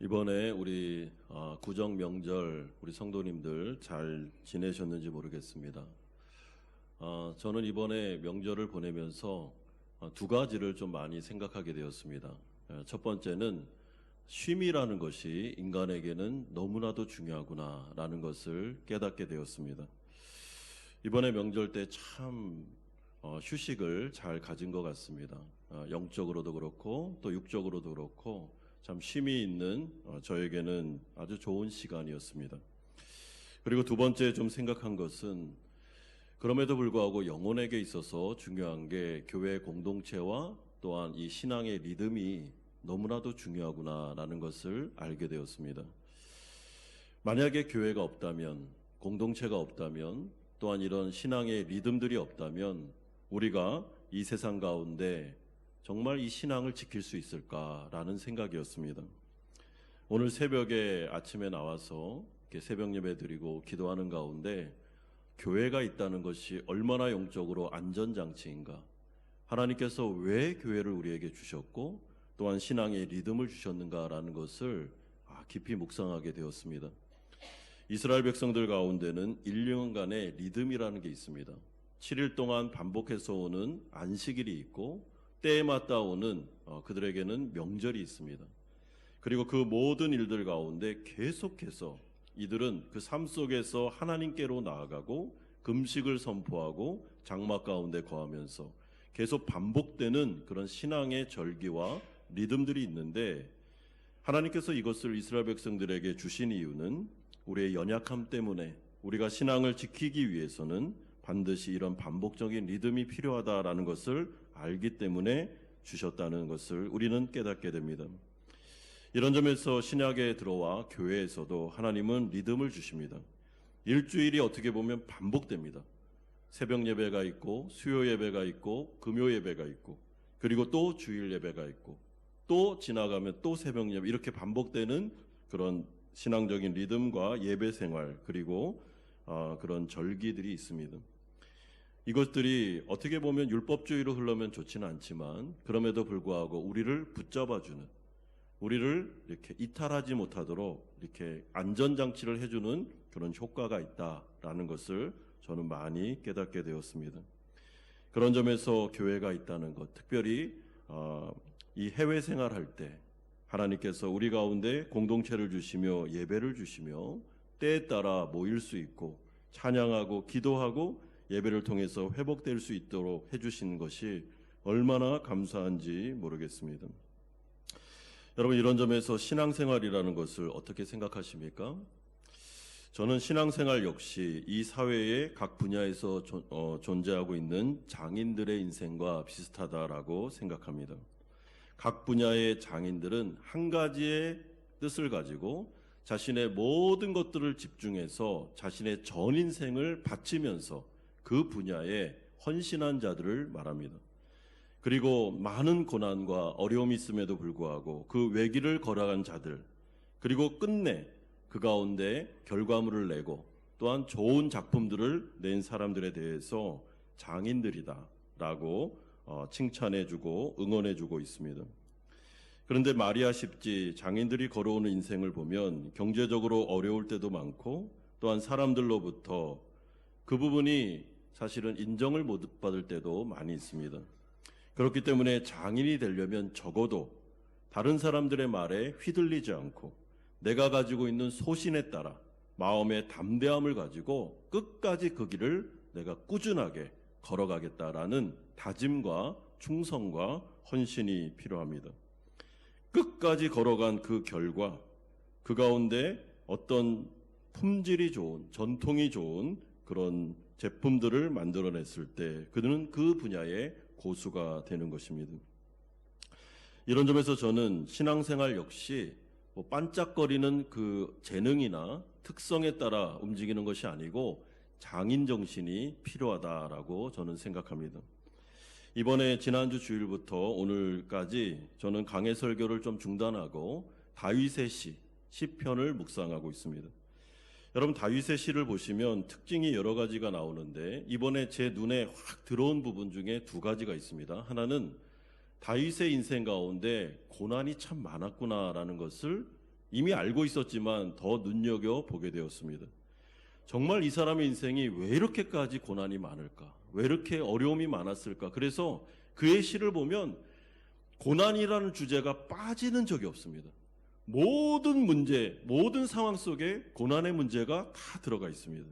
이번에 우리 구정 명절 우리 성도님들 잘 지내셨는지 모르겠습니다. 저는 이번에 명절을 보내면서 두 가지를 좀 많이 생각하게 되었습니다. 첫 번째는 쉼이라는 것이 인간에게는 너무나도 중요하구나라는 것을 깨닫게 되었습니다. 이번에 명절 때 참 휴식을 잘 가진 것 같습니다. 영적으로도 그렇고 또 육적으로도 그렇고 참 쉼이 있는 저에게는 아주 좋은 시간이었습니다. 그리고 두 번째 좀 생각한 것은 그럼에도 불구하고 영혼에게 있어서 중요한 게 교회 공동체와 또한 이 신앙의 리듬이 너무나도 중요하구나라는 것을 알게 되었습니다. 만약에 교회가 없다면, 공동체가 없다면, 또한 이런 신앙의 리듬들이 없다면 우리가 이 세상 가운데 정말 이 신앙을 지킬 수 있을까라는 생각이었습니다. 오늘 새벽에 아침에 나와서 이렇게 새벽 예배 드리고 기도하는 가운데 교회가 있다는 것이 얼마나 영적으로 안전장치인가, 하나님께서 왜 교회를 우리에게 주셨고 또한 신앙의 리듬을 주셨는가라는 것을 깊이 묵상하게 되었습니다. 이스라엘 백성들 가운데는 1년간의 리듬이라는 게 있습니다. 7일 동안 반복해서 오는 안식일이 있고 때에 맞다 오는 그들에게는 명절이 있습니다. 그리고 그 모든 일들 가운데 계속해서 이들은 그 삶 속에서 하나님께로 나아가고 금식을 선포하고 장막 가운데 거하면서 계속 반복되는 그런 신앙의 절기와 리듬들이 있는데, 하나님께서 이것을 이스라엘 백성들에게 주신 이유는 우리의 연약함 때문에 우리가 신앙을 지키기 위해서는 반드시 이런 반복적인 리듬이 필요하다라는 것을 알기 때문에 주셨다는 것을 우리는 깨닫게 됩니다. 이런 점에서 신약에 들어와 교회에서도 하나님은 리듬을 주십니다. 일주일이 어떻게 보면 반복됩니다. 새벽 예배가 있고 수요 예배가 있고 금요 예배가 있고 그리고 또 주일 예배가 있고 또 지나가면 또 새벽 예배, 이렇게 반복되는 그런 신앙적인 리듬과 예배 생활, 그리고 그런 절기들이 있습니다. 이것들이 어떻게 보면 율법주의로 흘러면 좋지는 않지만 그럼에도 불구하고 우리를 붙잡아주는, 우리를 이렇게 이탈하지 못하도록 이렇게 안전장치를 해주는 그런 효과가 있다라는 것을 저는 많이 깨닫게 되었습니다. 그런 점에서 교회가 있다는 것, 특별히 이 해외 생활할 때 하나님께서 우리 가운데 공동체를 주시며 예배를 주시며 때에 따라 모일 수 있고 찬양하고 기도하고 예배를 통해서 회복될 수 있도록 해주신 것이 얼마나 감사한지 모르겠습니다. 여러분, 이런 점에서 신앙생활이라는 것을 어떻게 생각하십니까? 저는 신앙생활 역시 이 사회의 각 분야에서 존재하고 있는 장인들의 인생과 비슷하다라고 생각합니다. 각 분야의 장인들은 한 가지의 뜻을 가지고 자신의 모든 것들을 집중해서 자신의 전 인생을 바치면서 그 분야에 헌신한 자들을 말합니다. 그리고 많은 고난과 어려움이 있음에도 불구하고 그 외길을 걸어간 자들, 그리고 끝내 그 가운데 결과물을 내고 또한 좋은 작품들을 낸 사람들에 대해서 장인들이다라고 칭찬해주고 응원해주고 있습니다. 그런데 말이야 쉽지 장인들이 걸어오는 인생을 보면 경제적으로 어려울 때도 많고 또한 사람들로부터 그 부분이 사실은 인정을 못 받을 때도 많이 있습니다. 그렇기 때문에 장인이 되려면 적어도 다른 사람들의 말에 휘둘리지 않고 내가 가지고 있는 소신에 따라 마음의 담대함을 가지고 끝까지 그 길을 내가 꾸준하게 걸어가겠다라는 다짐과 충성과 헌신이 필요합니다. 끝까지 걸어간 그 결과, 그 가운데 어떤 품질이 좋은, 전통이 좋은 그런 제품들을 만들어냈을 때 그들은 그 분야의 고수가 되는 것입니다. 이런 점에서 저는 신앙생활 역시 반짝거리는 그 재능이나 특성에 따라 움직이는 것이 아니고 장인 정신이 필요하다라고 저는 생각합니다. 이번에 지난주 주일부터 오늘까지 저는 강해 설교를 좀 중단하고 다윗의 시편을 묵상하고 있습니다. 여러분, 다윗의 시를 보시면 특징이 여러 가지가 나오는데 이번에 제 눈에 확 들어온 부분 중에 두 가지가 있습니다. 하나는 다윗의 인생 가운데 고난이 참 많았구나라는 것을 이미 알고 있었지만 더 눈여겨보게 되었습니다. 정말 이 사람의 인생이 왜 이렇게까지 고난이 많을까? 왜 이렇게 어려움이 많았을까? 그래서 그의 시를 보면 고난이라는 주제가 빠지는 적이 없습니다. 모든 문제, 모든 상황 속에 고난의 문제가 다 들어가 있습니다.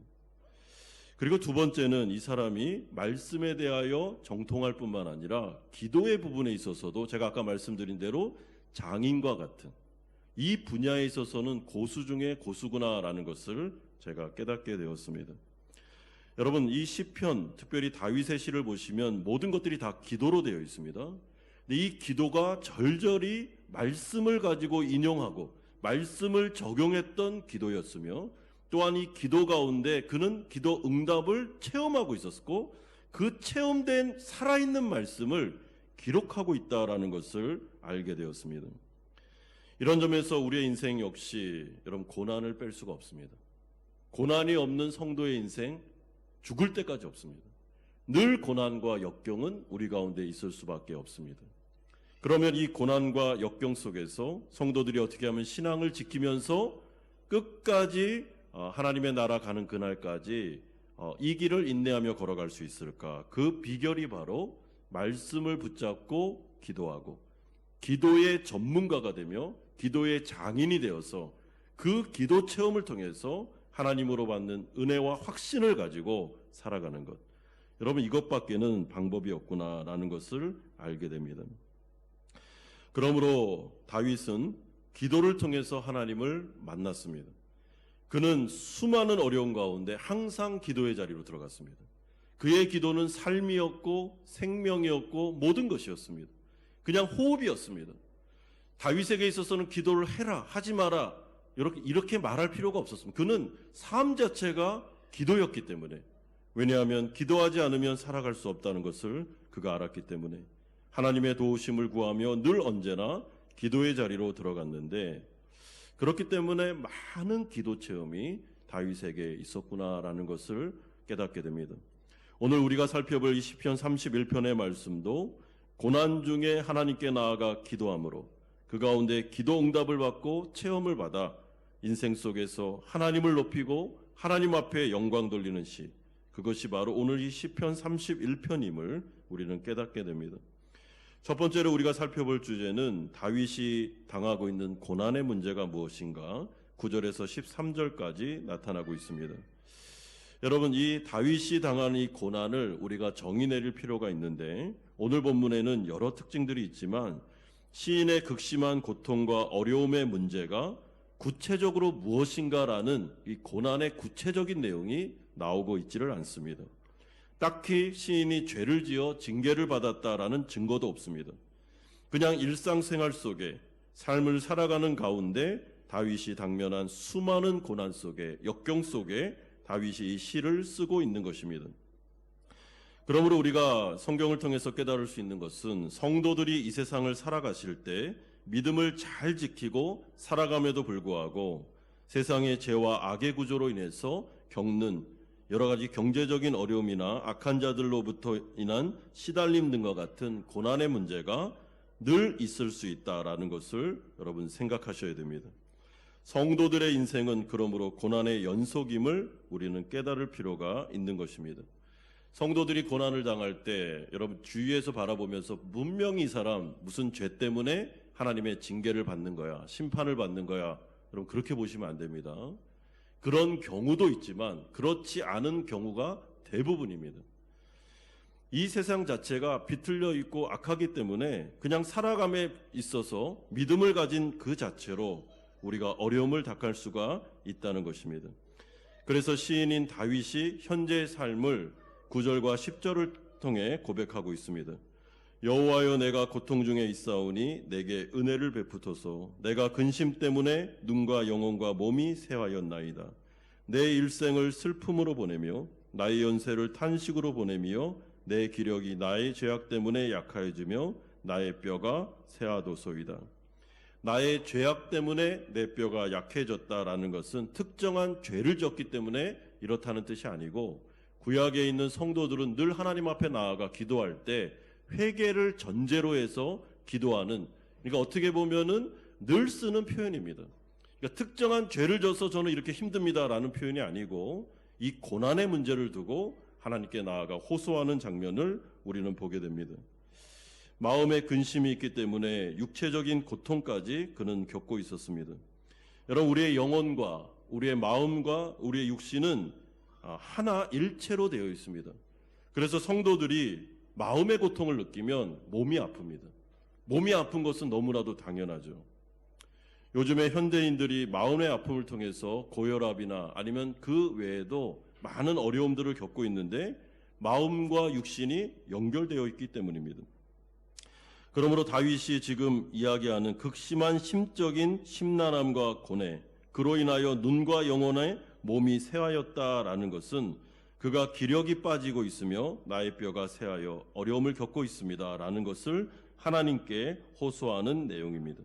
그리고 두 번째는 이 사람이 말씀에 대하여 정통할 뿐만 아니라 기도의 부분에 있어서도 제가 아까 말씀드린 대로 장인과 같은 이 분야에 있어서는 고수 중에 고수구나라는 것을 제가 깨닫게 되었습니다. 여러분, 이 시편, 특별히 다윗의 시를 보시면 모든 것들이 다 기도로 되어 있습니다. 근데 이 기도가 절절히 말씀을 가지고 인용하고 말씀을 적용했던 기도였으며, 또한 이 기도 가운데 그는 기도 응답을 체험하고 있었고 그 체험된 살아있는 말씀을 기록하고 있다라는 것을 알게 되었습니다. 이런 점에서 우리의 인생 역시 여러분 고난을 뺄 수가 없습니다. 고난이 없는 성도의 인생 죽을 때까지 없습니다. 늘 고난과 역경은 우리 가운데 있을 수밖에 없습니다. 그러면 이 고난과 역경 속에서 성도들이 어떻게 하면 신앙을 지키면서 끝까지 하나님의 나라 가는 그날까지 이 길을 인내하며 걸어갈 수 있을까? 그 비결이 바로 말씀을 붙잡고 기도하고 기도의 전문가가 되며 기도의 장인이 되어서 그 기도 체험을 통해서 하나님으로 받는 은혜와 확신을 가지고 살아가는 것. 여러분, 이것밖에는 방법이 없구나라는 것을 알게 됩니다. 그러므로 다윗은 기도를 통해서 하나님을 만났습니다. 그는 수많은 어려움 가운데 항상 기도의 자리로 들어갔습니다. 그의 기도는 삶이었고 생명이었고 모든 것이었습니다. 그냥 호흡이었습니다. 다윗에게 있어서는 기도를 해라, 하지 마라 이렇게 말할 필요가 없었습니다. 그는 삶 자체가 기도였기 때문에, 왜냐하면 기도하지 않으면 살아갈 수 없다는 것을 그가 알았기 때문에 하나님의 도우심을 구하며 늘 언제나 기도의 자리로 들어갔는데, 그렇기 때문에 많은 기도 체험이 다윗에게 있었구나라는 것을 깨닫게 됩니다. 오늘 우리가 살펴볼 이 시편 31편의 말씀도 고난 중에 하나님께 나아가 기도함으로 그 가운데 기도 응답을 받고 체험을 받아 인생 속에서 하나님을 높이고 하나님 앞에 영광 돌리는 시, 그것이 바로 오늘 이 시편 31편임을 우리는 깨닫게 됩니다. 첫 번째로 우리가 살펴볼 주제는 다윗이 당하고 있는 고난의 문제가 무엇인가 9절에서 13절까지 나타나고 있습니다. 여러분, 이 다윗이 당하는 이 고난을 우리가 정의 내릴 필요가 있는데, 오늘 본문에는 여러 특징들이 있지만 시인의 극심한 고통과 어려움의 문제가 구체적으로 무엇인가라는 이 고난의 구체적인 내용이 나오고 있지를 않습니다. 딱히 시인이 죄를 지어 징계를 받았다라는 증거도 없습니다. 그냥 일상생활 속에 삶을 살아가는 가운데 다윗이 당면한 수많은 고난 속에, 역경 속에 다윗이 이 시를 쓰고 있는 것입니다. 그러므로 우리가 성경을 통해서 깨달을 수 있는 것은 성도들이 이 세상을 살아가실 때 믿음을 잘 지키고 살아감에도 불구하고 세상의 죄와 악의 구조로 인해서 겪는 여러 가지 경제적인 어려움이나 악한 자들로부터 인한 시달림 등과 같은 고난의 문제가 늘 있을 수 있다라는 것을 여러분 생각하셔야 됩니다. 성도들의 인생은 그러므로 고난의 연속임을 우리는 깨달을 필요가 있는 것입니다. 성도들이 고난을 당할 때 여러분 주위에서 바라보면서 분명히 이 사람 무슨 죄 때문에 하나님의 징계를 받는 거야, 심판을 받는 거야, 여러분 그렇게 보시면 안 됩니다. 그런 경우도 있지만 그렇지 않은 경우가 대부분입니다. 이 세상 자체가 비틀려 있고 악하기 때문에 그냥 살아감에 있어서 믿음을 가진 그 자체로 우리가 어려움을 닥할 수가 있다는 것입니다. 그래서 시인인 다윗이 현재의 삶을 9절과 10절을 통해 고백하고 있습니다. 여호와여, 내가 고통 중에 있사오니 내게 은혜를 베푸소서. 내가 근심 때문에 눈과 영혼과 몸이 쇠하였나이다. 내 일생을 슬픔으로 보내며 나의 연세를 탄식으로 보내며 내 기력이 나의 죄악 때문에 약하여지며 나의 뼈가 쇠하도소이다. 나의 죄악 때문에 내 뼈가 약해졌다라는 것은 특정한 죄를 졌기 때문에 이렇다는 뜻이 아니고, 구약에 있는 성도들은 늘 하나님 앞에 나아가 기도할 때 회개를 전제로 해서 기도하는, 그러니까 어떻게 보면은 늘 쓰는 표현입니다. 그러니까 특정한 죄를 져서 저는 이렇게 힘듭니다라는 표현이 아니고 이 고난의 문제를 두고 하나님께 나아가 호소하는 장면을 우리는 보게 됩니다. 마음에 근심이 있기 때문에 육체적인 고통까지 그는 겪고 있었습니다. 여러분, 우리의 영혼과 우리의 마음과 우리의 육신은 하나 일체로 되어 있습니다. 그래서 성도들이 마음의 고통을 느끼면 몸이 아픕니다. 몸이 아픈 것은 너무나도 당연하죠. 요즘에 현대인들이 마음의 아픔을 통해서 고혈압이나 아니면 그 외에도 많은 어려움들을 겪고 있는데 마음과 육신이 연결되어 있기 때문입니다. 그러므로 다윗이 지금 이야기하는 극심한 심적인 심란함과 고뇌, 그로 인하여 눈과 영혼의 몸이 쇠하였다라는 것은 그가 기력이 빠지고 있으며 나의 뼈가 쇠하여 어려움을 겪고 있습니다라는 것을 하나님께 호소하는 내용입니다.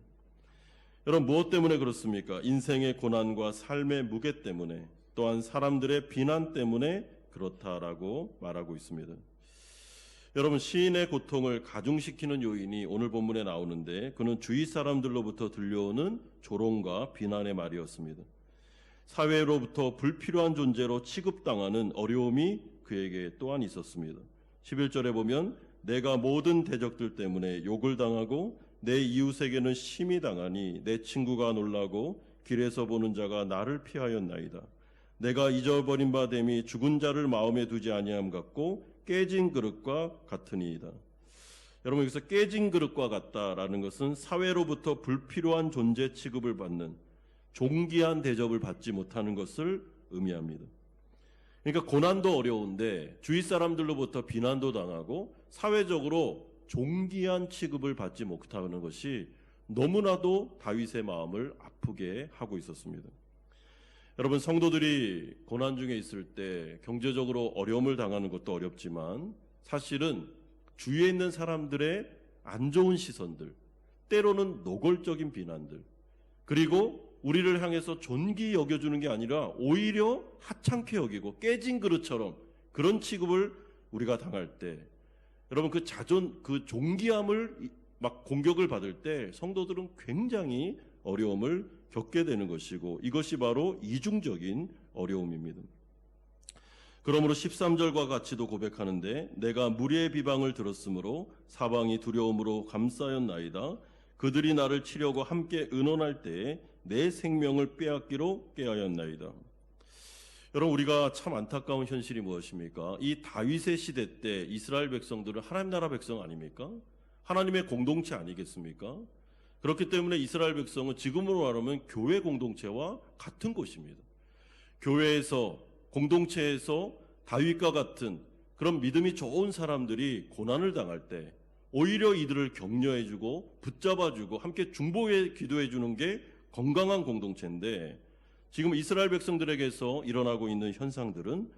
여러분, 무엇 때문에 그렇습니까? 인생의 고난과 삶의 무게 때문에, 또한 사람들의 비난 때문에 그렇다라고 말하고 있습니다. 여러분, 시인의 고통을 가중시키는 요인이 오늘 본문에 나오는데 그는 주위 사람들로부터 들려오는 조롱과 비난의 말이었습니다. 사회로부터 불필요한 존재로 취급당하는 어려움이 그에게 또한 있었습니다. 11절에 보면 내가 모든 대적들 때문에 욕을 당하고 내 이웃에게는 심히 당하니 내 친구가 놀라고 길에서 보는 자가 나를 피하였나이다. 내가 잊어버린 바 됨이 죽은 자를 마음에 두지 아니함 같고 깨진 그릇과 같으니이다. 여러분, 여기서 깨진 그릇과 같다라는 것은 사회로부터 불필요한 존재 취급을 받는 존귀한 대접을 받지 못하는 것을 의미합니다. 그러니까 고난도 어려운데 주위 사람들로부터 비난도 당하고 사회적으로 존귀한 취급을 받지 못하는 것이 너무나도 다윗의 마음을 아프게 하고 있었습니다. 여러분, 성도들이 고난 중에 있을 때 경제적으로 어려움을 당하는 것도 어렵지만 사실은 주위에 있는 사람들의 안 좋은 시선들, 때로는 노골적인 비난들, 그리고 우리를 향해서 존귀 여겨주는 게 아니라 오히려 하찮게 여기고 깨진 그릇처럼 그런 취급을 우리가 당할 때, 여러분, 그 존귀함을 막 공격을 받을 때 성도들은 굉장히 어려움을 겪게 되는 것이고, 이것이 바로 이중적인 어려움입니다. 그러므로 13절과 같이도 고백하는데 내가 무리의 비방을 들었으므로 사방이 두려움으로 감싸였나이다. 그들이 나를 치려고 함께 의논할 때에 내 생명을 빼앗기로 꾀하였나이다. 여러분, 우리가 참 안타까운 현실이 무엇입니까? 이 다윗의 시대 때 이스라엘 백성들은 하나님 나라 백성 아닙니까? 하나님의 공동체 아니겠습니까? 그렇기 때문에 이스라엘 백성은 지금으로 말하면 교회 공동체와 같은 곳입니다. 교회에서, 공동체에서 다윗과 같은 그런 믿음이 좋은 사람들이 고난을 당할 때 오히려 이들을 격려해주고 붙잡아주고 함께 중보에 기도해주는 게 건강한 공동체인데, 지금 이스라엘 백성들에게서 일어나고 있는 현상들은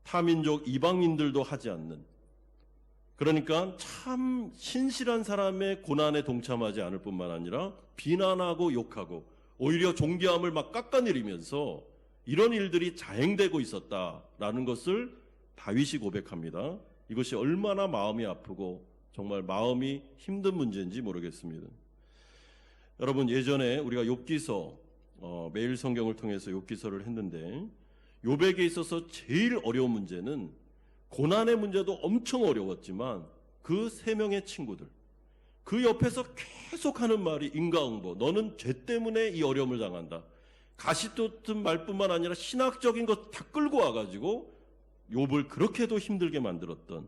타민족 이방인들도 하지 않는, 그러니까 참 신실한 사람의 고난에 동참하지 않을 뿐만 아니라 비난하고 욕하고 오히려 존귀함을 막 깎아내리면서 이런 일들이 자행되고 있었다라는 것을 다윗이 고백합니다. 이것이 얼마나 마음이 아프고 정말 마음이 힘든 문제인지 모르겠습니다. 여러분, 예전에 우리가 욥기서 매일 성경을 통해서 욥기서를 했는데 욥에게 있어서 제일 어려운 문제는, 고난의 문제도 엄청 어려웠지만 그 세 명의 친구들, 그 옆에서 계속하는 말이 인과응보, 너는 죄 때문에 이 어려움을 당한다. 가시돋은 말뿐만 아니라 신학적인 것 다 끌고 와가지고 욥을 그렇게도 힘들게 만들었던,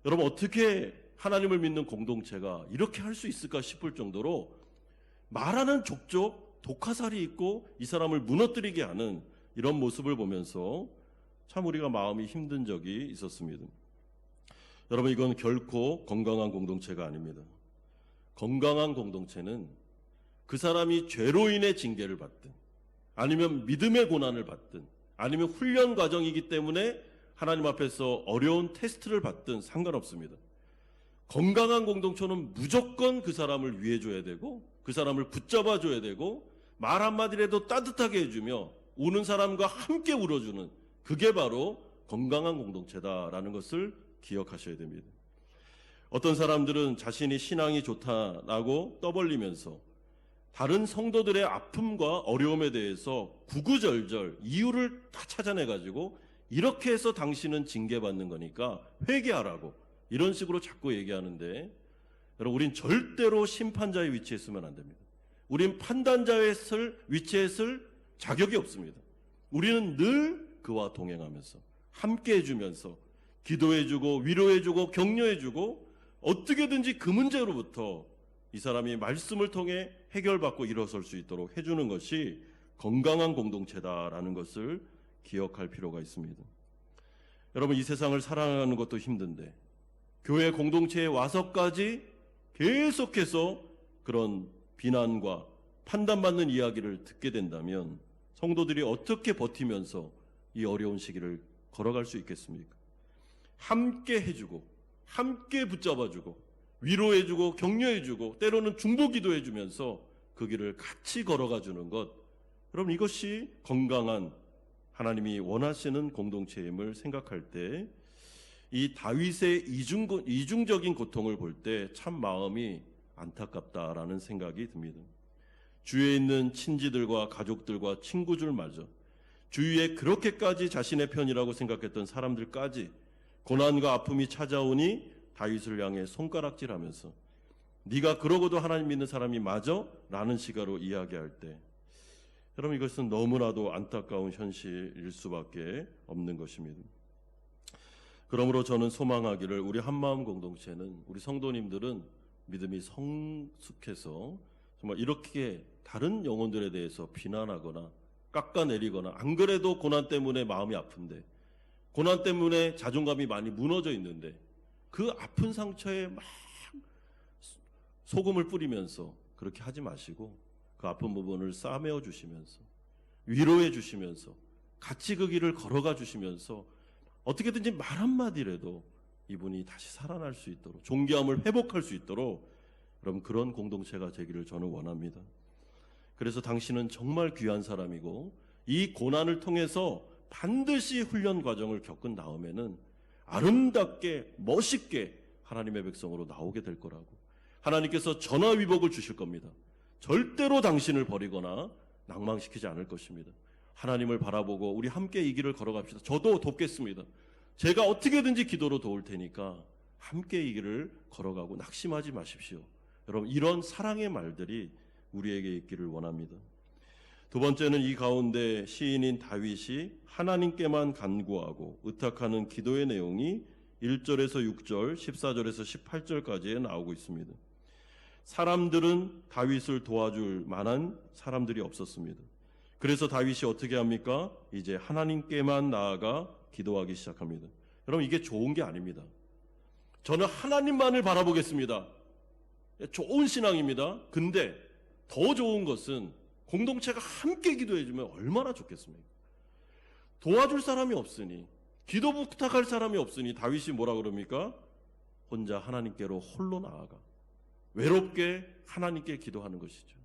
여러분, 어떻게 하나님을 믿는 공동체가 이렇게 할 수 있을까 싶을 정도로 말하는 족족 독화살이 있고 이 사람을 무너뜨리게 하는 이런 모습을 보면서 참 우리가 마음이 힘든 적이 있었습니다. 여러분, 이건 결코 건강한 공동체가 아닙니다. 건강한 공동체는 그 사람이 죄로 인해 징계를 받든 아니면 믿음의 고난을 받든 아니면 훈련 과정이기 때문에 하나님 앞에서 어려운 테스트를 받든 상관없습니다. 건강한 공동체는 무조건 그 사람을 위해줘야 되고 그 사람을 붙잡아줘야 되고 말 한마디라도 따뜻하게 해주며 우는 사람과 함께 울어주는, 그게 바로 건강한 공동체다라는 것을 기억하셔야 됩니다. 어떤 사람들은 자신이 신앙이 좋다라고 떠벌리면서 다른 성도들의 아픔과 어려움에 대해서 구구절절 이유를 다 찾아내가지고 이렇게 해서 당신은 징계받는 거니까 회개하라고 이런 식으로 자꾸 얘기하는데, 여러분, 우린 절대로 심판자의 위치에 있으면 안 됩니다. 우린 판단자의 위치에 있을 자격이 없습니다. 우리는 늘 그와 동행하면서 함께 해주면서 기도해주고 위로해주고 격려해주고 어떻게든지 그 문제로부터 이 사람이 말씀을 통해 해결받고 일어설 수 있도록 해주는 것이 건강한 공동체다라는 것을 기억할 필요가 있습니다. 여러분, 이 세상을 살아가는 것도 힘든데 교회 공동체에 와서까지 계속해서 그런 비난과 판단받는 이야기를 듣게 된다면 성도들이 어떻게 버티면서 이 어려운 시기를 걸어갈 수 있겠습니까? 함께 해주고 함께 붙잡아주고 위로해주고 격려해주고 때로는 중보기도해주면서 그 길을 같이 걸어가주는 것, 여러분, 이것이 건강한 하나님이 원하시는 공동체임을 생각할 때 이 다윗의 이중적인 고통을 볼 때 참 마음이 안타깝다라는 생각이 듭니다. 주위에 있는 친지들과 가족들과 친구들마저, 주위에 그렇게까지 자신의 편이라고 생각했던 사람들까지 고난과 아픔이 찾아오니 다윗을 향해 손가락질하면서 네가 그러고도 하나님 믿는 사람이 맞아? 라는 시가로 이야기할 때, 여러분, 이것은 너무나도 안타까운 현실일 수밖에 없는 것입니다. 그러므로 저는 소망하기를 우리 한마음 공동체는, 우리 성도님들은 믿음이 성숙해서 정말 이렇게 다른 영혼들에 대해서 비난하거나 깎아내리거나, 안 그래도 고난 때문에 마음이 아픈데, 고난 때문에 자존감이 많이 무너져 있는데 그 아픈 상처에 막 소금을 뿌리면서 그렇게 하지 마시고 그 아픈 부분을 싸매어 주시면서 위로해 주시면서 같이 그 길을 걸어가 주시면서 어떻게든지 말 한마디라도 이분이 다시 살아날 수 있도록, 존귀함을 회복할 수 있도록, 여러분, 그런 공동체가 되기를 저는 원합니다. 그래서 당신은 정말 귀한 사람이고 이 고난을 통해서 반드시 훈련 과정을 겪은 다음에는 아름답게 멋있게 하나님의 백성으로 나오게 될 거라고, 하나님께서 전화위복을 주실 겁니다. 절대로 당신을 버리거나 낭망시키지 않을 것입니다. 하나님을 바라보고 우리 함께 이 길을 걸어갑시다. 저도 돕겠습니다. 제가 어떻게든지 기도로 도울 테니까 함께 이 길을 걸어가고 낙심하지 마십시오. 여러분, 이런 사랑의 말들이 우리에게 있기를 원합니다. 두 번째는 이 가운데 시인인 다윗이 하나님께만 간구하고 의탁하는 기도의 내용이 1절에서 6절, 14절에서 18절까지에 나오고 있습니다. 사람들은 다윗을 도와줄 만한 사람들이 없었습니다. 그래서 다윗이 어떻게 합니까? 이제 하나님께만 나아가 기도하기 시작합니다. 여러분, 이게 좋은 게 아닙니다. 저는 하나님만을 바라보겠습니다. 좋은 신앙입니다. 근데 더 좋은 것은 공동체가 함께 기도해주면 얼마나 좋겠습니까? 도와줄 사람이 없으니, 기도 부탁할 사람이 없으니 다윗이 뭐라 그럽니까? 혼자 하나님께로 홀로 나아가 외롭게 하나님께 기도하는 것이죠.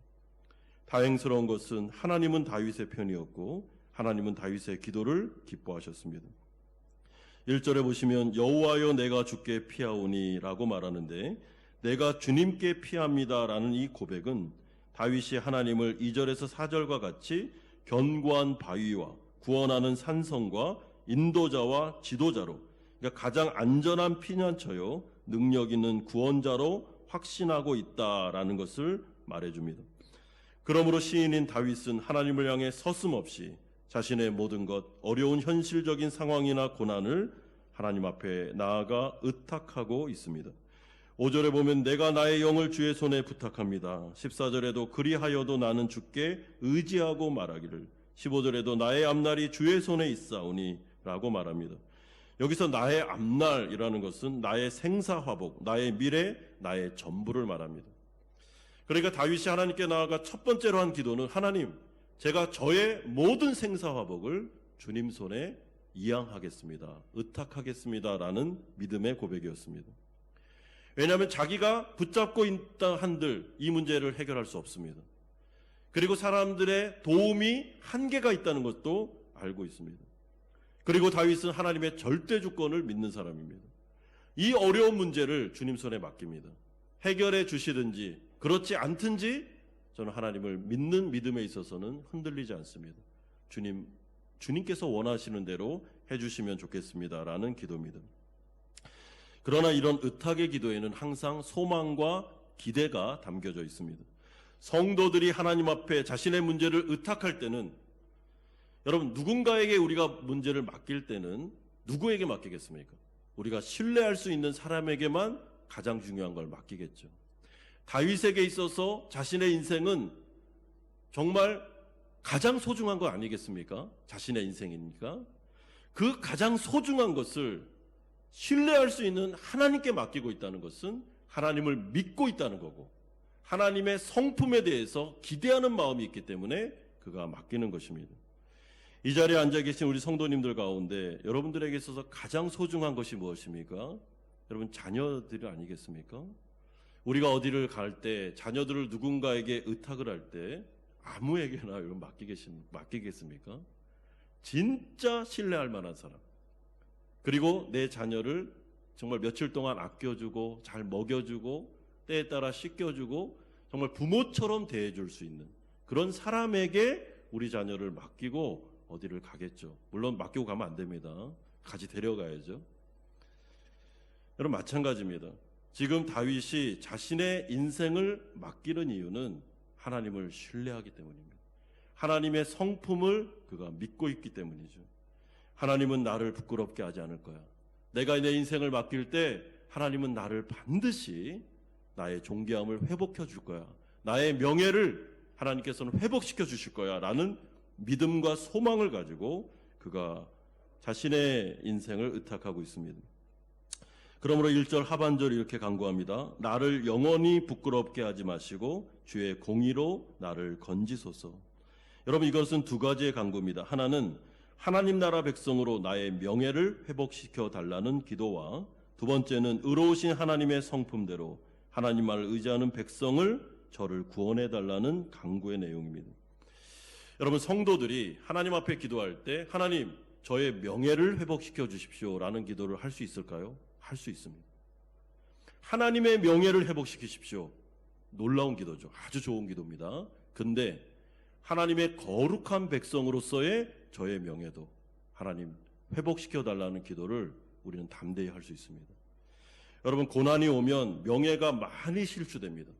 다행스러운 것은 하나님은 다윗의 편이었고 하나님은 다윗의 기도를 기뻐하셨습니다. 1절에 보시면 여호와여 내가 주께 피하오니 라고 말하는데, 내가 주님께 피합니다라는 이 고백은 다윗이 하나님을 2절에서 4절과 같이 견고한 바위와 구원하는 산성과 인도자와 지도자로, 그러니까 가장 안전한 피난처요 능력 있는 구원자로 확신하고 있다라는 것을 말해줍니다. 그러므로 시인인 다윗은 하나님을 향해 서슴없이 자신의 모든 것, 어려운 현실적인 상황이나 고난을 하나님 앞에 나아가 의탁하고 있습니다. 5절에 보면 내가 나의 영을 주의 손에 부탁합니다. 14절에도 그리하여도 나는 주께 의지하고 말하기를, 15절에도 나의 앞날이 주의 손에 있사오니 라고 말합니다. 여기서 나의 앞날이라는 것은 나의 생사화복, 나의 미래, 나의 전부를 말합니다. 그러니까 다윗이 하나님께 나아가 첫 번째로 한 기도는, 하나님, 제가 저의 모든 생사화복을 주님 손에 이양하겠습니다, 의탁하겠습니다 라는 믿음의 고백이었습니다. 왜냐하면 자기가 붙잡고 있다 한들 이 문제를 해결할 수 없습니다. 그리고 사람들의 도움이 한계가 있다는 것도 알고 있습니다. 그리고 다윗은 하나님의 절대 주권을 믿는 사람입니다. 이 어려운 문제를 주님 손에 맡깁니다. 해결해 주시든지 그렇지 않든지 저는 하나님을 믿는 믿음에 있어서는 흔들리지 않습니다. 주님께서 원하시는 대로 해주시면 좋겠습니다라는 기도입니다. 그러나 이런 의탁의 기도에는 항상 소망과 기대가 담겨져 있습니다. 성도들이 하나님 앞에 자신의 문제를 의탁할 때는, 여러분, 누군가에게 우리가 문제를 맡길 때는 누구에게 맡기겠습니까? 우리가 신뢰할 수 있는 사람에게만 가장 중요한 걸 맡기겠죠. 다윗에게 있어서 자신의 인생은 정말 가장 소중한 거 아니겠습니까? 자신의 인생이니까. 그 가장 소중한 것을 신뢰할 수 있는 하나님께 맡기고 있다는 것은 하나님을 믿고 있다는 거고, 하나님의 성품에 대해서 기대하는 마음이 있기 때문에 그가 맡기는 것입니다. 이 자리에 앉아 계신 우리 성도님들 가운데 여러분들에게 있어서 가장 소중한 것이 무엇입니까? 여러분, 자녀들 아니겠습니까? 우리가 어디를 갈 때, 자녀들을 누군가에게 의탁을 할 때 아무에게나 여러분 맡기겠습니까? 진짜 신뢰할 만한 사람, 그리고 내 자녀를 정말 며칠 동안 아껴주고 잘 먹여주고 때에 따라 씻겨주고 정말 부모처럼 대해줄 수 있는 그런 사람에게 우리 자녀를 맡기고 어디를 가겠죠. 물론 맡기고 가면 안 됩니다. 같이 데려가야죠. 여러분, 마찬가지입니다. 지금 다윗이 자신의 인생을 맡기는 이유는 하나님을 신뢰하기 때문입니다. 하나님의 성품을 그가 믿고 있기 때문이죠. 하나님은 나를 부끄럽게 하지 않을 거야. 내가 내 인생을 맡길 때 하나님은 나를 반드시 나의 존귀함을 회복해 줄 거야. 나의 명예를 하나님께서는 회복시켜 주실 거야 라는 믿음과 소망을 가지고 그가 자신의 인생을 의탁하고 있습니다. 그러므로 1절 하반절 이렇게 간구합니다. 나를 영원히 부끄럽게 하지 마시고 주의 공의로 나를 건지소서. 여러분, 이것은 두 가지의 간구입니다. 하나는 하나님 나라 백성으로 나의 명예를 회복시켜 달라는 기도와, 두 번째는 의로우신 하나님의 성품대로 하나님만을 의지하는 백성을 저를 구원해 달라는 간구의 내용입니다. 여러분, 성도들이 하나님 앞에 기도할 때 하나님, 저의 명예를 회복시켜 주십시오 라는 기도를 할 수 있을까요? 할 수 있습니다. 하나님의 명예를 회복시키십시오. 놀라운 기도죠. 아주 좋은 기도입니다. 근데 하나님의 거룩한 백성으로서의 저의 명예도 하나님 회복시켜 달라는 기도를 우리는 담대히 할 수 있습니다. 여러분, 고난이 오면 명예가 많이 실추됩니다.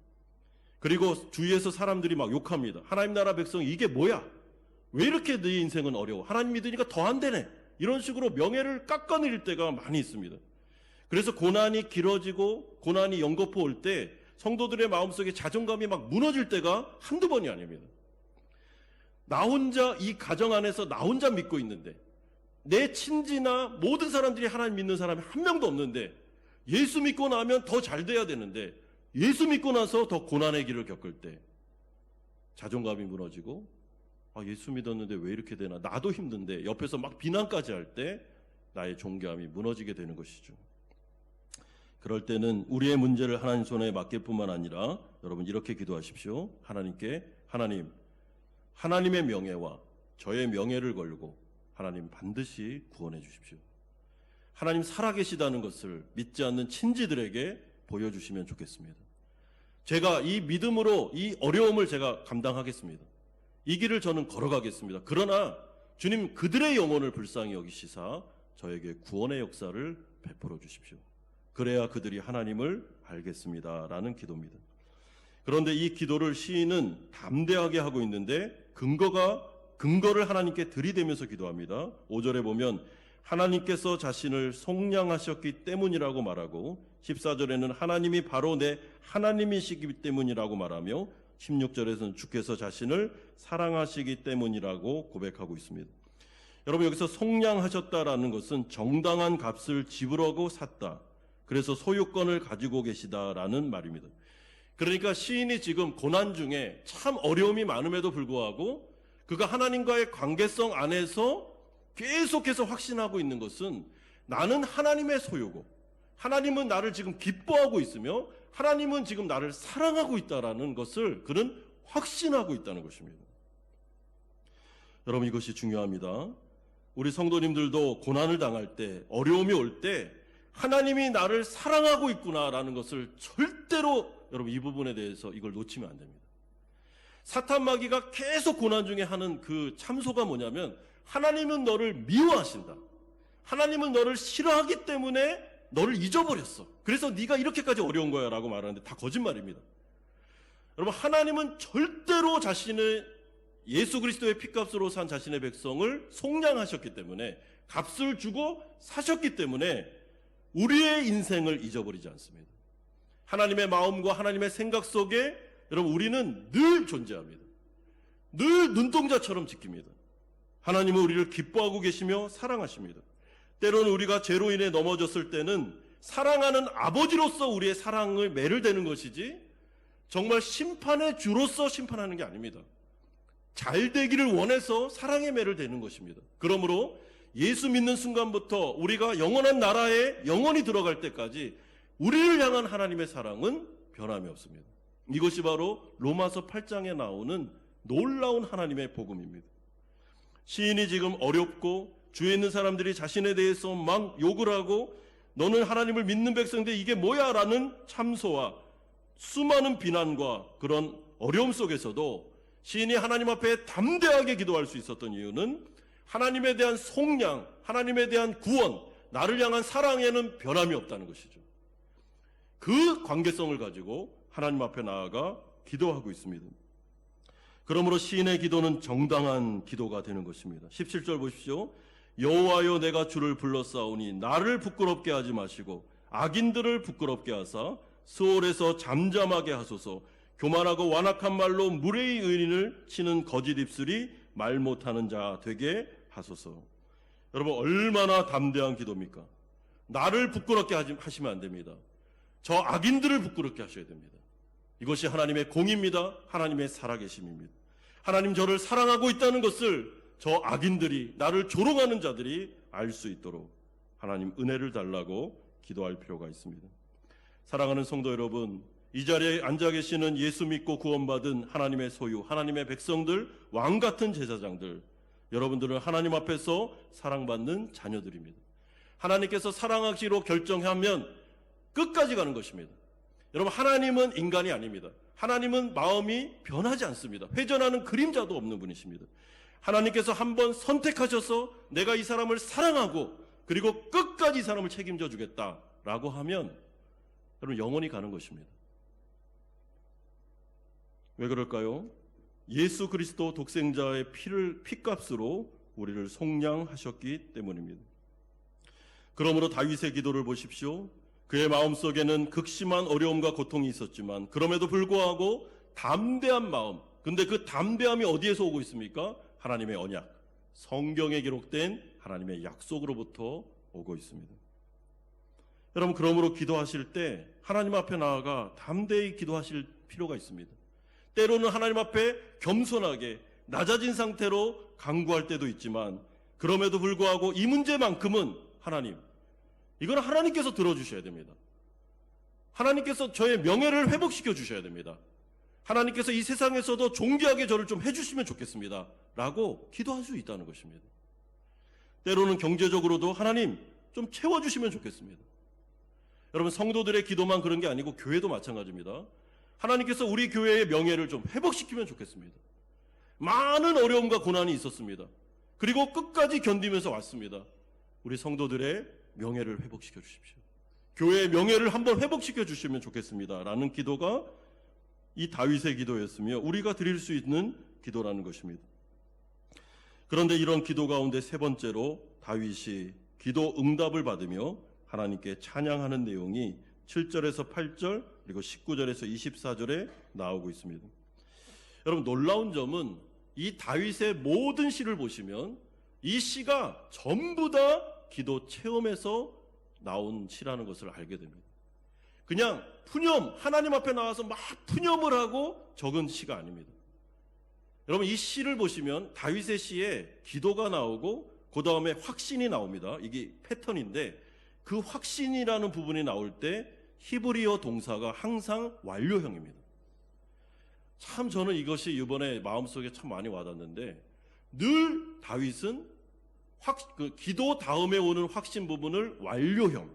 그리고 주위에서 사람들이 막 욕합니다. 하나님 나라 백성 이게 뭐야? 왜 이렇게 네 인생은 어려워? 하나님 믿으니까 더 안 되네. 이런 식으로 명예를 깎아내릴 때가 많이 있습니다. 그래서 고난이 길어지고 고난이 연거푸 올 때 성도들의 마음속에 자존감이 막 무너질 때가 한두 번이 아닙니다. 나 혼자 이 가정 안에서 나 혼자 믿고 있는데, 내 친지나 모든 사람들이 하나님 믿는 사람이 한 명도 없는데, 예수 믿고 나면 더 잘 돼야 되는데 예수 믿고 나서 더 고난의 길을 겪을 때 자존감이 무너지고, 예수 믿었는데 왜 이렇게 되나, 나도 힘든데, 옆에서 막 비난까지 할 때 나의 존귀함이 무너지게 되는 것이죠. 그럴 때는 우리의 문제를 하나님 손에 맡길 뿐만 아니라 여러분, 이렇게 기도하십시오. 하나님께, 하나님의 명예와 저의 명예를 걸고 하나님 반드시 구원해 주십시오. 하나님 살아계시다는 것을 믿지 않는 친지들에게 보여주시면 좋겠습니다. 제가 이 믿음으로 이 어려움을 제가 감당하겠습니다. 이 길을 저는 걸어가겠습니다. 그러나 주님, 그들의 영혼을 불쌍히 여기시사 저에게 구원의 역사를 베풀어 주십시오. 그래야 그들이 하나님을 알겠습니다 라는 기도입니다. 그런데 이 기도를 시인은 담대하게 하고 있는데 근거를 하나님께 들이대면서 기도합니다. 5절에 보면 하나님께서 자신을 속량하셨기 때문이라고 말하고, 14절에는 하나님이 바로 내 하나님이시기 때문이라고 말하며, 16절에서는 주께서 자신을 사랑하시기 때문이라고 고백하고 있습니다. 여러분, 여기서 속량하셨다라는 것은 정당한 값을 지불하고 샀다, 그래서 소유권을 가지고 계시다라는 말입니다. 그러니까 시인이 지금 고난 중에 참 어려움이 많음에도 불구하고 그가 하나님과의 관계성 안에서 계속해서 확신하고 있는 것은 나는 하나님의 소유고, 하나님은 나를 지금 기뻐하고 있으며 하나님은 지금 나를 사랑하고 있다라는 것을 그는 확신하고 있다는 것입니다. 여러분, 이것이 중요합니다. 우리 성도님들도 고난을 당할 때, 어려움이 올 때 하나님이 나를 사랑하고 있구나라는 것을 절대로, 여러분, 이 부분에 대해서 이걸 놓치면 안 됩니다. 사탄 마귀가 계속 고난 중에 하는 그 참소가 뭐냐면, 하나님은 너를 미워하신다, 하나님은 너를 싫어하기 때문에 너를 잊어버렸어, 그래서 네가 이렇게까지 어려운 거야 라고 말하는데 다 거짓말입니다. 여러분, 하나님은 절대로 자신의 예수 그리스도의 피값으로 산 자신의 백성을 속량하셨기 때문에, 값을 주고 사셨기 때문에 우리의 인생을 잊어버리지 않습니다. 하나님의 마음과 하나님의 생각 속에 여러분 우리는 늘 존재합니다. 늘 눈동자처럼 지킵니다. 하나님은 우리를 기뻐하고 계시며 사랑하십니다. 때로는 우리가 죄로 인해 넘어졌을 때는 사랑하는 아버지로서 우리의 사랑을 매를 대는 것이지, 정말 심판의 주로서 심판하는 게 아닙니다. 잘 되기를 원해서 사랑의 매를 대는 것입니다. 그러므로 예수 믿는 순간부터 우리가 영원한 나라에 영원히 들어갈 때까지 우리를 향한 하나님의 사랑은 변함이 없습니다. 이것이 바로 로마서 8장에 나오는 놀라운 하나님의 복음입니다. 시인이 지금 어렵고 주위에 있는 사람들이 자신에 대해서 막 욕을 하고, 너는 하나님을 믿는 백성인데 이게 뭐야 라는 참소와 수많은 비난과 그런 어려움 속에서도 시인이 하나님 앞에 담대하게 기도할 수 있었던 이유는 하나님에 대한 속량, 하나님에 대한 구원, 나를 향한 사랑에는 변함이 없다는 것이죠. 그 관계성을 가지고 하나님 앞에 나아가 기도하고 있습니다. 그러므로 시인의 기도는 정당한 기도가 되는 것입니다. 17절 보십시오. 여호와여, 내가 주를 불렀사오니 나를 부끄럽게 하지 마시고 악인들을 부끄럽게 하사 수월에서 잠잠하게 하소서. 교만하고 완악한 말로 무례히 의인을 치는 거짓 입술이 말 못하는 자 되게 하소서. 여러분, 얼마나 담대한 기도입니까? 나를 부끄럽게 하시면 안 됩니다. 저 악인들을 부끄럽게 하셔야 됩니다. 이것이 하나님의 공의입니다. 하나님의 살아계심입니다. 하나님 저를 사랑하고 있다는 것을 저 악인들이, 나를 조롱하는 자들이 알 수 있도록 하나님 은혜를 달라고 기도할 필요가 있습니다. 사랑하는 성도 여러분, 이 자리에 앉아 계시는 예수 믿고 구원받은 하나님의 소유, 하나님의 백성들, 왕같은 제사장들, 여러분들은 하나님 앞에서 사랑받는 자녀들입니다. 하나님께서 사랑하기로 결정하면 끝까지 가는 것입니다. 여러분, 하나님은 인간이 아닙니다. 하나님은 마음이 변하지 않습니다. 회전하는 그림자도 없는 분이십니다. 하나님께서 한번 선택하셔서 내가 이 사람을 사랑하고 그리고 끝까지 이 사람을 책임져 주겠다라고 하면 여러분 영원히 가는 것입니다. 왜 그럴까요? 예수 그리스도 독생자의 피값으로 우리를 속량하셨기 때문입니다. 그러므로 다윗의 기도를 보십시오. 그의 마음속에는 극심한 어려움과 고통이 있었지만 그럼에도 불구하고 담대한 마음, 근데 그 담대함이 어디에서 오고 있습니까? 하나님의 언약, 성경에 기록된 하나님의 약속으로부터 오고 있습니다. 여러분, 그러므로 기도하실 때 하나님 앞에 나아가 담대히 기도하실 필요가 있습니다. 때로는 하나님 앞에 겸손하게 낮아진 상태로 간구할 때도 있지만 그럼에도 불구하고 이 문제만큼은 하나님, 이건 하나님께서 들어주셔야 됩니다. 하나님께서 저의 명예를 회복시켜 주셔야 됩니다. 하나님께서 이 세상에서도 존귀하게 저를 좀 해주시면 좋겠습니다 라고 기도할 수 있다는 것입니다. 때로는 경제적으로도 하나님 좀 채워주시면 좋겠습니다. 여러분, 성도들의 기도만 그런 게 아니고 교회도 마찬가지입니다. 하나님께서 우리 교회의 명예를 좀 회복시키면 좋겠습니다. 많은 어려움과 고난이 있었습니다. 그리고 끝까지 견디면서 왔습니다. 우리 성도들의 명예를 회복시켜 주십시오. 교회의 명예를 한번 회복시켜 주시면 좋겠습니다 라는 기도가 이 다윗의 기도였으며 우리가 드릴 수 있는 기도라는 것입니다. 그런데 이런 기도 가운데 세 번째로 다윗이 기도 응답을 받으며 하나님께 찬양하는 내용이 7절에서 8절 그리고 19절에서 24절에 나오고 있습니다. 여러분, 놀라운 점은 이 다윗의 모든 시를 보시면 이 시가 전부 다 기도 체험에서 나온 시라는 것을 알게 됩니다. 그냥 푸념, 하나님 앞에 나와서 막 푸념을 하고 적은 시가 아닙니다. 여러분, 이 시를 보시면 다윗의 시에 기도가 나오고 그 다음에 확신이 나옵니다. 이게 패턴인데 그 확신이라는 부분이 나올 때 히브리어 동사가 항상 완료형입니다. 참 저는 이것이 이번에 마음속에 참 많이 와닿는데 늘 다윗은 기도 다음에 오는 확신 부분을 완료형,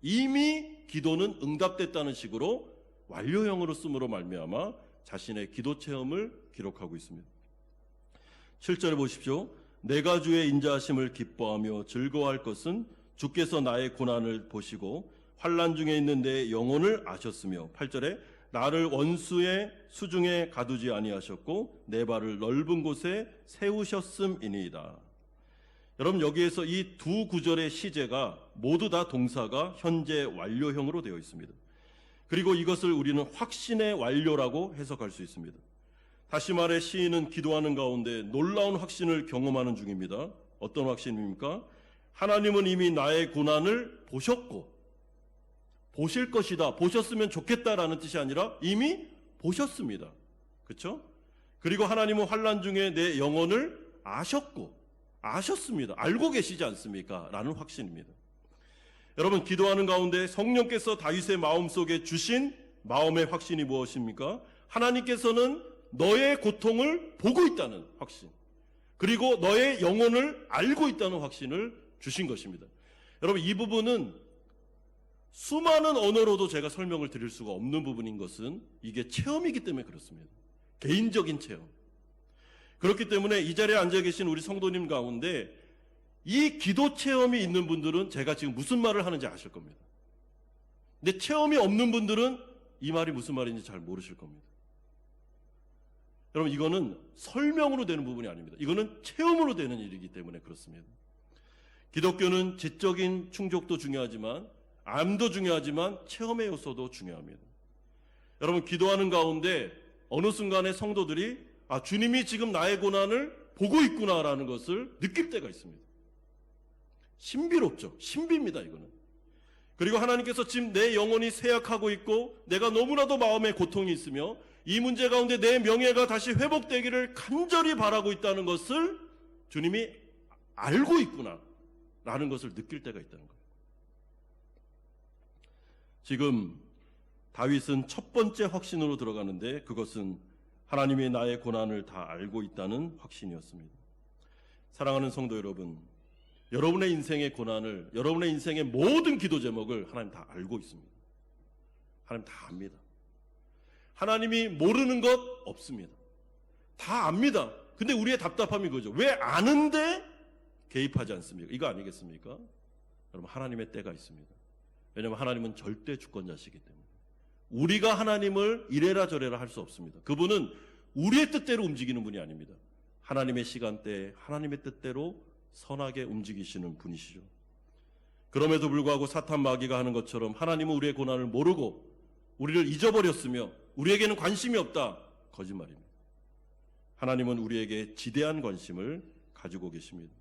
이미 기도는 응답됐다는 식으로 완료형으로 쓰므로 말미암아 자신의 기도 체험을 기록하고 있습니다. 7절에 보십시오. 내가 주의 인자하심을 기뻐하며 즐거워할 것은 주께서 나의 고난을 보시고 환난 중에 있는 내 영혼을 아셨으며 8절에 나를 원수의 수중에 가두지 아니하셨고 내 발을 넓은 곳에 세우셨음이니이다. 여러분, 여기에서 이 두 구절의 시제가 모두 다 동사가 현재 완료형으로 되어 있습니다. 그리고 이것을 우리는 확신의 완료라고 해석할 수 있습니다. 다시 말해 시인은 기도하는 가운데 놀라운 확신을 경험하는 중입니다. 어떤 확신입니까? 하나님은 이미 나의 고난을 보셨고 보실 것이다, 보셨으면 좋겠다라는 뜻이 아니라 이미 보셨습니다. 그렇죠? 그리고 하나님은 환난 중에 내 영혼을 아셨습니다. 알고 계시지 않습니까? 라는 확신입니다. 여러분, 기도하는 가운데 성령께서 다윗의 마음속에 주신 마음의 확신이 무엇입니까? 하나님께서는 너의 고통을 보고 있다는 확신, 그리고 너의 영혼을 알고 있다는 확신을 주신 것입니다. 여러분, 이 부분은 수많은 언어로도 제가 설명을 드릴 수가 없는 부분인 것은 이게 체험이기 때문에 그렇습니다. 개인적인 체험. 그렇기 때문에 이 자리에 앉아 계신 우리 성도님 가운데 이 기도 체험이 있는 분들은 제가 지금 무슨 말을 하는지 아실 겁니다. 근데 체험이 없는 분들은 이 말이 무슨 말인지 잘 모르실 겁니다. 여러분, 이거는 설명으로 되는 부분이 아닙니다. 이거는 체험으로 되는 일이기 때문에 그렇습니다. 기독교는 지적인 충족도 중요하지만 암도 중요하지만 체험의 요소도 중요합니다. 여러분, 기도하는 가운데 어느 순간에 성도들이 주님이 지금 나의 고난을 보고 있구나라는 것을 느낄 때가 있습니다. 신비롭죠. 신비입니다, 이거는. 그리고 하나님께서 지금 내 영혼이 쇠약하고 있고 내가 너무나도 마음에 고통이 있으며 이 문제 가운데 내 명예가 다시 회복되기를 간절히 바라고 있다는 것을 주님이 알고 있구나 라는 것을 느낄 때가 있다는 거예요. 지금 다윗은 첫 번째 확신으로 들어가는데 그것은 하나님이 나의 고난을 다 알고 있다는 확신이었습니다. 사랑하는 성도 여러분, 여러분의 인생의 고난을, 여러분의 인생의 모든 기도 제목을 하나님 다 알고 있습니다. 하나님 다 압니다. 하나님이 모르는 것 없습니다. 다 압니다. 근데 우리의 답답함이 그거죠. 왜 아는데 개입하지 않습니까? 이거 아니겠습니까? 여러분, 하나님의 때가 있습니다. 왜냐하면 하나님은 절대 주권자시기 때문에 우리가 하나님을 이래라 저래라 할 수 없습니다. 그분은 우리의 뜻대로 움직이는 분이 아닙니다. 하나님의 시간대에 하나님의 뜻대로 선하게 움직이시는 분이시죠. 그럼에도 불구하고 사탄 마귀가 하는 것처럼 하나님은 우리의 고난을 모르고 우리를 잊어버렸으며 우리에게는 관심이 없다. 거짓말입니다. 하나님은 우리에게 지대한 관심을 가지고 계십니다.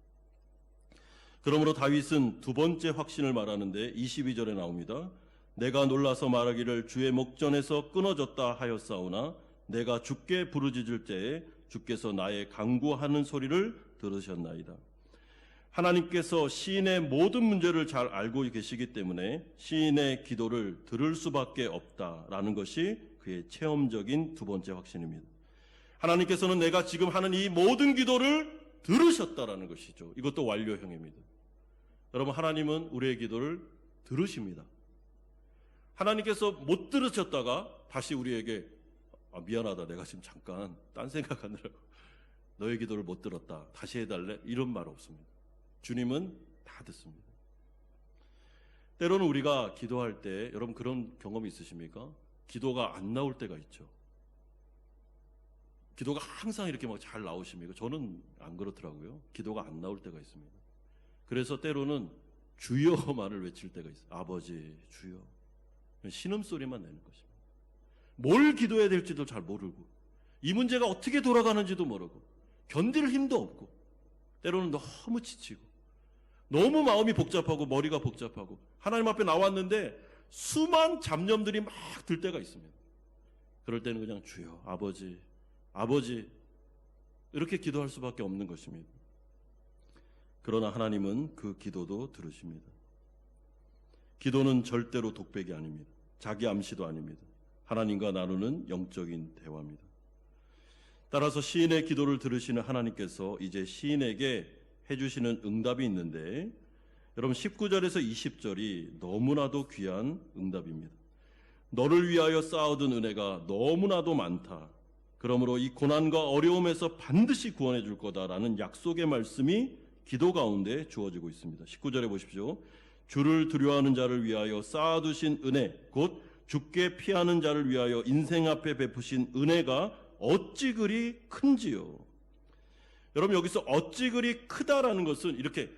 그러므로 다윗은 두 번째 확신을 말하는데 22절에 나옵니다. 내가 놀라서 말하기를 주의 목전에서 끊어졌다 하였사오나 내가 주께 부르짖을 때에 주께서 나의 간구하는 소리를 들으셨나이다. 하나님께서 시인의 모든 문제를 잘 알고 계시기 때문에 시인의 기도를 들을 수밖에 없다라는 것이 그의 체험적인 두 번째 확신입니다. 하나님께서는 내가 지금 하는 이 모든 기도를 들으셨다라는 것이죠. 이것도 완료형입니다. 여러분, 하나님은 우리의 기도를 들으십니다. 하나님께서 못 들으셨다가 다시 우리에게 미안하다, 내가 지금 잠깐 딴 생각하느라고 너의 기도를 못 들었다, 다시 해달래, 이런 말 없습니다. 주님은 다 듣습니다. 때로는 우리가 기도할 때, 여러분 그런 경험이 있으십니까? 기도가 안 나올 때가 있죠. 기도가 항상 이렇게 막 잘 나오십니까? 저는 안 그렇더라고요. 기도가 안 나올 때가 있습니다. 그래서 때로는 주여만을 외칠 때가 있어요. 아버지, 주여. 신음소리만 내는 것입니다. 뭘 기도해야 될지도 잘 모르고 이 문제가 어떻게 돌아가는지도 모르고 견딜 힘도 없고 때로는 너무 지치고 너무 마음이 복잡하고 머리가 복잡하고 하나님 앞에 나왔는데 수많은 잡념들이 막 들 때가 있습니다. 그럴 때는 그냥 주여, 아버지, 아버지 이렇게 기도할 수밖에 없는 것입니다. 그러나 하나님은 그 기도도 들으십니다. 기도는 절대로 독백이 아닙니다. 자기 암시도 아닙니다. 하나님과 나누는 영적인 대화입니다. 따라서 시인의 기도를 들으시는 하나님께서 이제 시인에게 해주시는 응답이 있는데 여러분 19절에서 20절이 너무나도 귀한 응답입니다. 너를 위하여 쌓아둔 은혜가 너무나도 많다. 그러므로 이 고난과 어려움에서 반드시 구원해 줄 거다라는 약속의 말씀이 기도 가운데 주어지고 있습니다. 19절에 보십시오. 주를 두려워하는 자를 위하여 쌓아두신 은혜, 곧 주께 피하는 자를 위하여 인생 앞에 베푸신 은혜가 어찌 그리 큰지요. 여러분, 여기서 어찌 그리 크다라는 것은 이렇게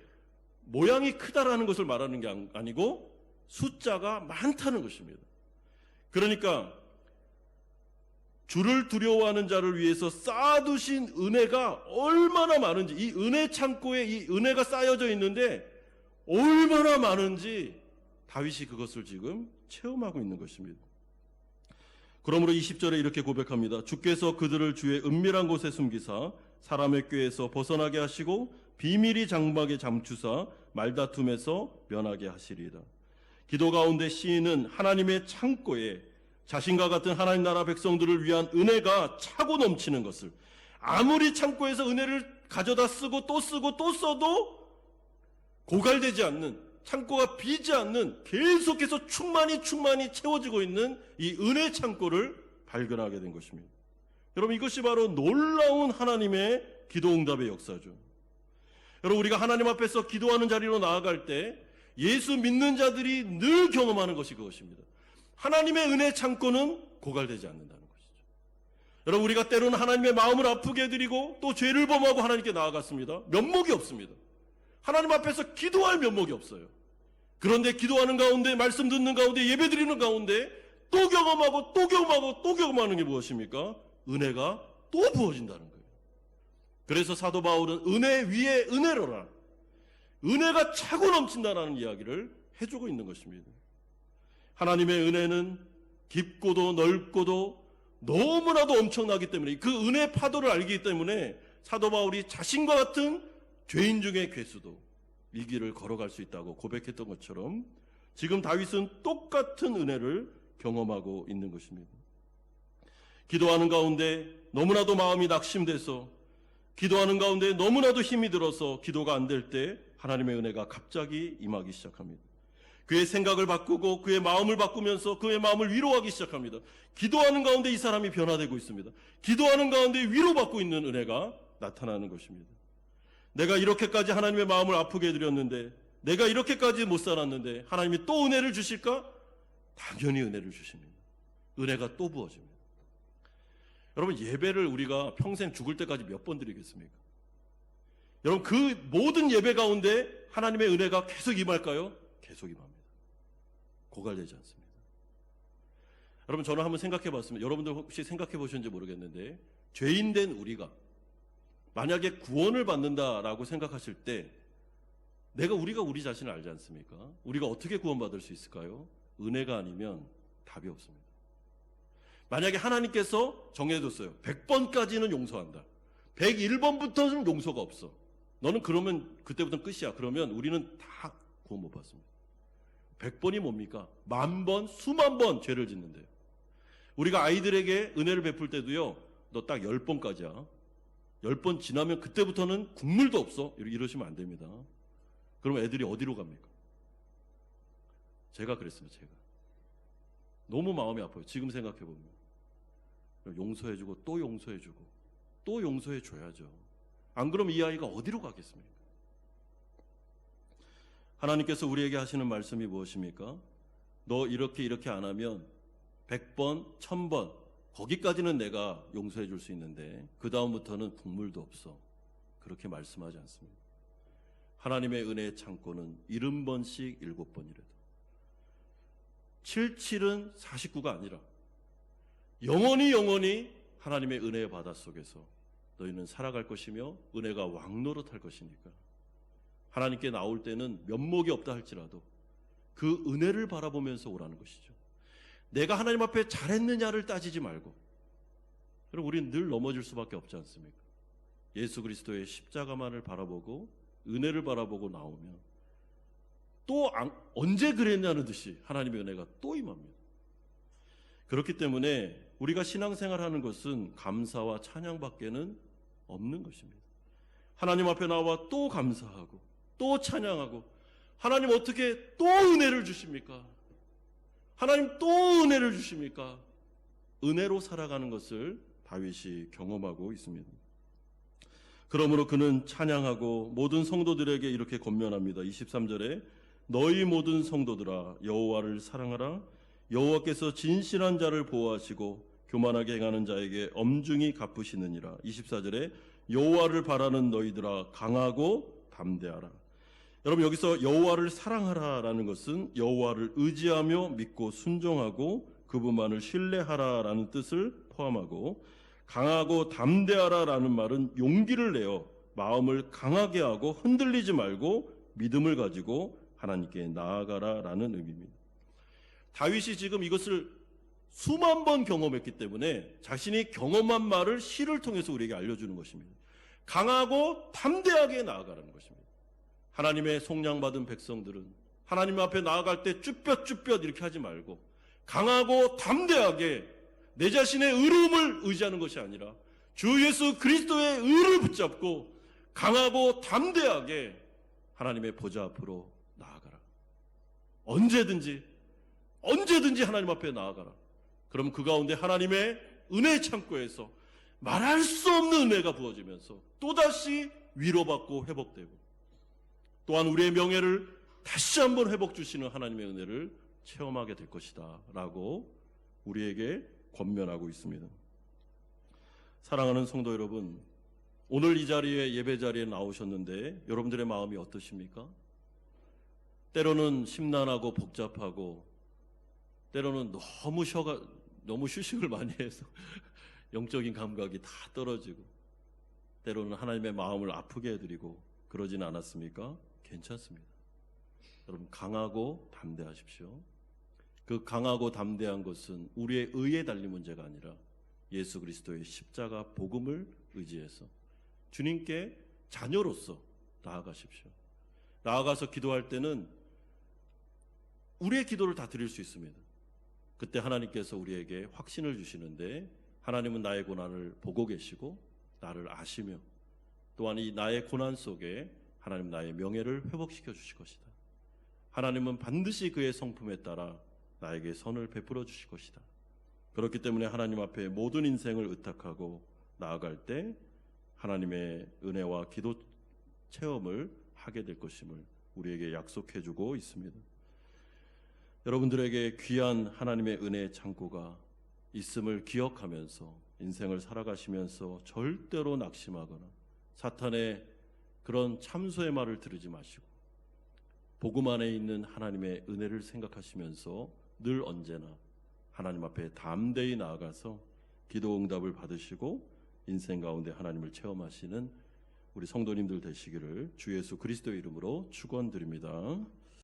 모양이 크다라는 것을 말하는 게 아니고 숫자가 많다는 것입니다. 그러니까 주를 두려워하는 자를 위해서 쌓아두신 은혜가 얼마나 많은지, 이 은혜 창고에 이 은혜가 쌓여져 있는데 얼마나 많은지 다윗이 그것을 지금 체험하고 있는 것입니다. 그러므로 20절에 이렇게 고백합니다. 주께서 그들을 주의 은밀한 곳에 숨기사 사람의 꾀에서 벗어나게 하시고 비밀이 장막에 잠추사 말다툼에서 면하게 하시리이다. 기도 가운데 시인은 하나님의 창고에 자신과 같은 하나님 나라 백성들을 위한 은혜가 차고 넘치는 것을, 아무리 창고에서 은혜를 가져다 쓰고 또 쓰고 또 써도 고갈되지 않는, 창고가 비지 않는, 계속해서 충만히 채워지고 있는 이 은혜 창고를 발견하게 된 것입니다. 여러분, 이것이 바로 놀라운 하나님의 기도 응답의 역사죠. 여러분, 우리가 하나님 앞에서 기도하는 자리로 나아갈 때 예수 믿는 자들이 늘 경험하는 것이 그것입니다. 하나님의 은혜 창고는 고갈되지 않는다는 것이죠. 여러분, 우리가 때로는 하나님의 마음을 아프게 해드리고 또 죄를 범하고 하나님께 나아갔습니다. 면목이 없습니다. 하나님 앞에서 기도할 면목이 없어요. 그런데 기도하는 가운데, 말씀 듣는 가운데, 예배 드리는 가운데 또 경험하고 또 경험하고 또 경험하는 게 무엇입니까? 은혜가 또 부어진다는 거예요. 그래서 사도 바울은 은혜 위에 은혜로라, 은혜가 차고 넘친다라는 이야기를 해주고 있는 것입니다. 하나님의 은혜는 깊고도 넓고도 너무나도 엄청나기 때문에, 그 은혜 파도를 알기 때문에 사도 바울이 자신과 같은 죄인 중의 괴수도 이 길을 걸어갈 수 있다고 고백했던 것처럼 지금 다윗은 똑같은 은혜를 경험하고 있는 것입니다. 기도하는 가운데 너무나도 마음이 낙심돼서, 기도하는 가운데 너무나도 힘이 들어서 기도가 안 될 때 하나님의 은혜가 갑자기 임하기 시작합니다. 그의 생각을 바꾸고 그의 마음을 바꾸면서 그의 마음을 위로하기 시작합니다. 기도하는 가운데 이 사람이 변화되고 있습니다. 기도하는 가운데 위로받고 있는 은혜가 나타나는 것입니다. 내가 이렇게까지 하나님의 마음을 아프게 해드렸는데, 내가 이렇게까지 못 살았는데 하나님이 또 은혜를 주실까? 당연히 은혜를 주십니다. 은혜가 또 부어집니다. 여러분, 예배를 우리가 평생 죽을 때까지 몇 번 드리겠습니까? 여러분, 그 모든 예배 가운데 하나님의 은혜가 계속 임할까요? 계속 임합니다. 고갈되지 않습니다. 여러분, 저는 한번 생각해 봤습니다. 여러분들 혹시 생각해 보셨는지 모르겠는데, 죄인된 우리가 만약에 구원을 받는다라고 생각하실 때 우리가 우리 자신을 알지 않습니까? 우리가 어떻게 구원받을 수 있을까요? 은혜가 아니면 답이 없습니다. 만약에 하나님께서 정해뒀어요. 100번까지는 용서한다. 101번부터는 용서가 없어. 너는 그러면 그때부터는 끝이야. 그러면 우리는 다 구원 못 받습니다. 100번이 뭡니까? 10,000번, 수만 번 죄를 짓는데요. 우리가 아이들에게 은혜를 베풀 때도요, 너 딱 10번까지야. 10번 지나면 그때부터는 국물도 없어. 이러시면 안 됩니다. 그러면 애들이 어디로 갑니까? 제가 그랬습니다. 제가 너무 마음이 아파요. 지금 생각해보면 용서해주고 또 용서해주고 또 용서해줘야죠. 안 그러면 이 아이가 어디로 가겠습니까? 하나님께서 우리에게 하시는 말씀이 무엇입니까? 너 이렇게 안 하면 100번, 1000번 거기까지는 내가 용서해 줄 수 있는데 그 다음부터는 국물도 없어. 그렇게 말씀하지 않습니다. 하나님의 은혜의 창고는 70번씩 7번이라도 77은 49가 아니라 영원히 하나님의 은혜의 바다 속에서 너희는 살아갈 것이며 은혜가 왕노릇할 것이니까 하나님께 나올 때는 면목이 없다 할지라도 그 은혜를 바라보면서 오라는 것이죠. 내가 하나님 앞에 잘했느냐를 따지지 말고, 여러분, 우리는 늘 넘어질 수밖에 없지 않습니까? 예수 그리스도의 십자가만을 바라보고 은혜를 바라보고 나오면 또 언제 그랬냐는 듯이 하나님의 은혜가 또 임합니다. 그렇기 때문에 우리가 신앙생활하는 것은 감사와 찬양밖에는 없는 것입니다. 하나님 앞에 나와 또 감사하고 또 찬양하고, 하나님 어떻게 또 은혜를 주십니까? 하나님 또 은혜를 주십니까? 은혜로 살아가는 것을 다윗이 경험하고 있습니다. 그러므로 그는 찬양하고 모든 성도들에게 이렇게 권면합니다. 23절에 너희 모든 성도들아 여호와를 사랑하라. 여호와께서 진실한 자를 보호하시고 교만하게 행하는 자에게 엄중히 갚으시느니라. 24절에 여호와를 바라는 너희들아 강하고 담대하라. 여러분, 여기서 여호와를 사랑하라라는 것은 여호와를 의지하며 믿고 순종하고 그분만을 신뢰하라라는 뜻을 포함하고, 강하고 담대하라라는 말은 용기를 내어 마음을 강하게 하고 흔들리지 말고 믿음을 가지고 하나님께 나아가라라는 의미입니다. 다윗이 지금 이것을 수만 번 경험했기 때문에 자신이 경험한 말을 시를 통해서 우리에게 알려주는 것입니다. 강하고 담대하게 나아가라는 것입니다. 하나님의 속량받은 백성들은 하나님 앞에 나아갈 때 쭈뼛쭈뼛 이렇게 하지 말고 강하고 담대하게 내 자신의 의로움을 의지하는 것이 아니라 주 예수 그리스도의 의를 붙잡고 강하고 담대하게 하나님의 보좌 앞으로 나아가라. 언제든지 하나님 앞에 나아가라. 그럼 그 가운데 하나님의 은혜 창고에서 말할 수 없는 은혜가 부어지면서 또다시 위로받고 회복되고, 또한 우리의 명예를 다시 한번 회복 주시는 하나님의 은혜를 체험하게 될 것이다 라고 우리에게 권면하고 있습니다. 사랑하는 성도 여러분, 오늘 이 자리에, 예배 자리에 나오셨는데 여러분들의 마음이 어떠십니까? 때로는 심란하고 복잡하고, 때로는 너무 휴식을 많이 해서 영적인 감각이 다 떨어지고, 때로는 하나님의 마음을 아프게 해드리고 그러지는 않았습니까? 괜찮습니다. 여러분, 강하고 담대하십시오. 그 강하고 담대한 것은 우리의 의에 달린 문제가 아니라 예수 그리스도의 십자가 복음을 의지해서 주님께 자녀로서 나아가십시오. 나아가서 기도할 때는 우리의 기도를 다 드릴 수 있습니다. 그때 하나님께서 우리에게 확신을 주시는데, 하나님은 나의 고난을 보고 계시고 나를 아시며, 또한 이 나의 고난 속에 하나님 나의 명예를 회복시켜 주실 것이다. 하나님은 반드시 그의 성품에 따라 나에게 선을 베풀어 주실 것이다. 그렇기 때문에 하나님 앞에 모든 인생을 의탁하고 나아갈 때 하나님의 은혜와 기도 체험을 하게 될 것임을 우리에게 약속해 주고 있습니다. 여러분들에게 귀한 하나님의 은혜의 창고가 있음을 기억하면서 인생을 살아가시면서 절대로 낙심하거나 사탄의 그런 참소의 말을 들으지 마시고 복음 안에 있는 하나님의 은혜를 생각하시면서 늘 언제나 하나님 앞에 담대히 나아가서 기도 응답을 받으시고 인생 가운데 하나님을 체험하시는 우리 성도님들 되시기를 주 예수 그리스도의 이름으로 축원드립니다.